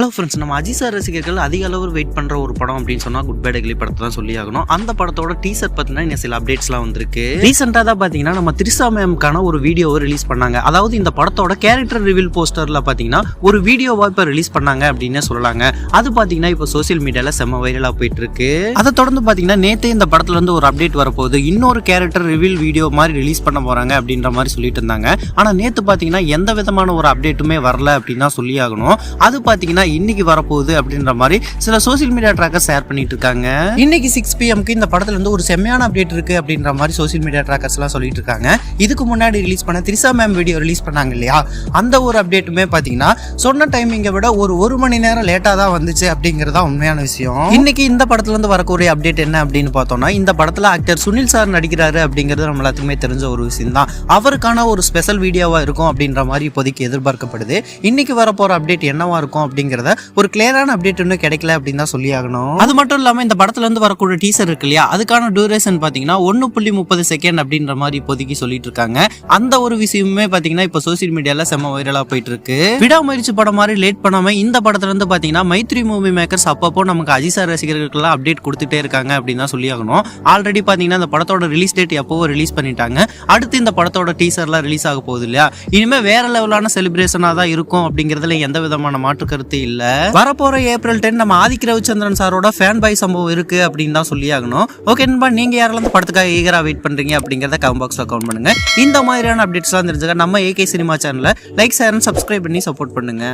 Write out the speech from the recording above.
Hello friends, நம்ம Ajith sir ரசிகர்கள் அதிக அளவு வெயிட் பண்ணுற ஒரு படம் அப்படின்னு சொன்னால் குட் பேட் அக்லி படத்தை தான் சொல்லி ஆகணும். அந்த படத்தோட டீசர் பார்த்தீங்கன்னா இன்னும் சில அப்டேட்ஸ்லாம் வந்திருக்கு. ரீசெண்டாக தான் பார்த்தீங்கன்னா நம்ம திரிசா மேம்கான ஒரு வீடியோவை ரிலீஸ் பண்ணாங்க. அதாவது இந்த படத்தோட கேரக்டர் ரிவீல் போஸ்டரில் பார்த்தீங்கன்னா ஒரு வீடியோவாக இப்போ ரிலீஸ் பண்ணாங்க அப்படின்னு சொல்லலாங்க. அது பார்த்தீங்கன்னா இப்போ சோசியல் மீடியாவில் செம்ம வைரலாக போயிட்டு இருக்கு. அதை தொடர்ந்து பார்த்தீங்கன்னா நேற்றே இந்த படத்துல இருந்து ஒரு அப்டேட் வரப்போகுது. இன்னொரு கேரக்டர் ரிவீல் வீடியோ மாதிரி ரிலீஸ் பண்ண போறாங்க அப்படின்ற மாதிரி சொல்லிட்டு இருந்தாங்க. ஆனால் நேற்று பார்த்தீங்கன்னா எந்த விதமான ஒரு அப்டேட்டுமே வரல அப்படின்னு தான் சொல்லி ஆகணும். அது பார்த்தீங்கன்னா இன்னைக்கு வரப்போகுது அப்படின்ற மாதிரி சில சோசியல் மீடியா ட்ராக்கர் ஷேர் பண்ணிட்டு இருக்காங்க. இன்னைக்கு 6 PM இந்த படத்துல இருந்து ஒரு செம்மையான அப்டேட் இருக்கு அப்படின்ற மாதிரி சோசியல் மீடியா ட்ராக்கர்ஸ் எல்லாம் சொல்லிட்டு இருக்காங்க. இதுக்கு முன்னாடி ரிலீஸ் பண்ண திரிசா மேம் வீடியோ ரிலீஸ் பண்ணாங்க இல்லையா, அந்த ஒரு அப்டேட்டுமே பாத்தீங்கன்னா சொன்ன டைமிங்கை விட ஒரு மணி நேரம் லேட்டா தான் வந்துச்சு அப்படிங்கறதா உண்மையான விஷயம். இன்னைக்கு இந்த படத்துல இருந்து வரக்கூடிய அப்டேட் என்ன அப்படின்னு பார்த்தோம்னா, இந்த படத்துல ஆக்டர் சுனில் சார் நடிக்கிறாரு அப்படிங்கிறது நம்ம எல்லாத்துக்குமே தெரிஞ்ச ஒரு விஷயம் தான். அவருக்கான ஒரு ஸ்பெஷல் வீடியோவா இருக்கும் அப்படின்ற மாதிரி இப்போதைக்கு எதிர்பார்க்கப்படுது. இன்னைக்கு வரப்போற அப்டேட் என்னவா இருக்கும் அப்படிங்கறத ஒரு கிளியரான அப்டேட் இன்னும் கிடைக்கல அப்படின்னு தான் சொல்லி ஆகணும். அது மட்டும் இல்லாம இந்த படத்துல இருந்து வரக்கூடிய டீசர் இருக்கு இல்லையா, அதுக்கான டியூரேஷன் பாத்தீங்கன்னா 1.30 செகண்ட் அப்படின்ற மாதிரி இப்போதைக்கு சொல்லிட்டு இருக்காங்க. அந்த ஒரு விஷயமே பாத்தீங்கன்னா இப்ப சோசியல் மீடியால செம்ம வைரலா போயிட்டு இருக்கு. விடாமுயற்சி படம் மாதிரி லேட் பண்ணாம இந்த படத்துல இருந்து பாத்தீங்கன்னா மைத்ரி மூவி மேக்கர்ஸ் அப்பப்போ நமக்கு அஜித் சார் ரசிகர்களுக்கு அப்டேட் கொடுத்துட்டே இருக்காங்க அப்படின்னு தான் சொல்லி ஆகணும். ஆல்ரெடி பாத்தீங்கன்னா இந்த படத்தோட ரிலீஸ் டேட் எப்போ ரிலீஸ் பண்ணிட்டாங்க. அடுத்து இந்த படத்தோட டீசர்லாம் ரிலீஸ் ஆக போகுது இல்லையா, இனிமே வேற லெவலான செலிப்ரேஷனா தான் இருக்கும் அப்படிங்கறதுல எந்த விதமான மாற்று கருத்து இல்ல. வரப்போற ஏப்ரல் 10 நம்ம ஆதிக் ரவிச்சந்திரன் சாரோட ஃபேன் பாய் சம்பவம் இருக்கு அப்படின்னு தான் சொல்லி ஆகணும். ஓகே நண்பா, நீங்க யாரெல்லாம் படத்துக்காக ஈகரா வெயிட் பண்றீங்க அப்படிங்கறத கமெண்ட் பாக்ஸ்ல கமெண்ட் பண்ணுங்க. இந்த மாதிரியான அப்டேட்ஸ்லாம் தெரிஞ்சுக்க நம்ம AK சினிமா சேனலை லைக், ஷேர் அண்ட் சப்ஸ்கிரைப் பண்ணி சப்போர்ட் பண்ணுங்க.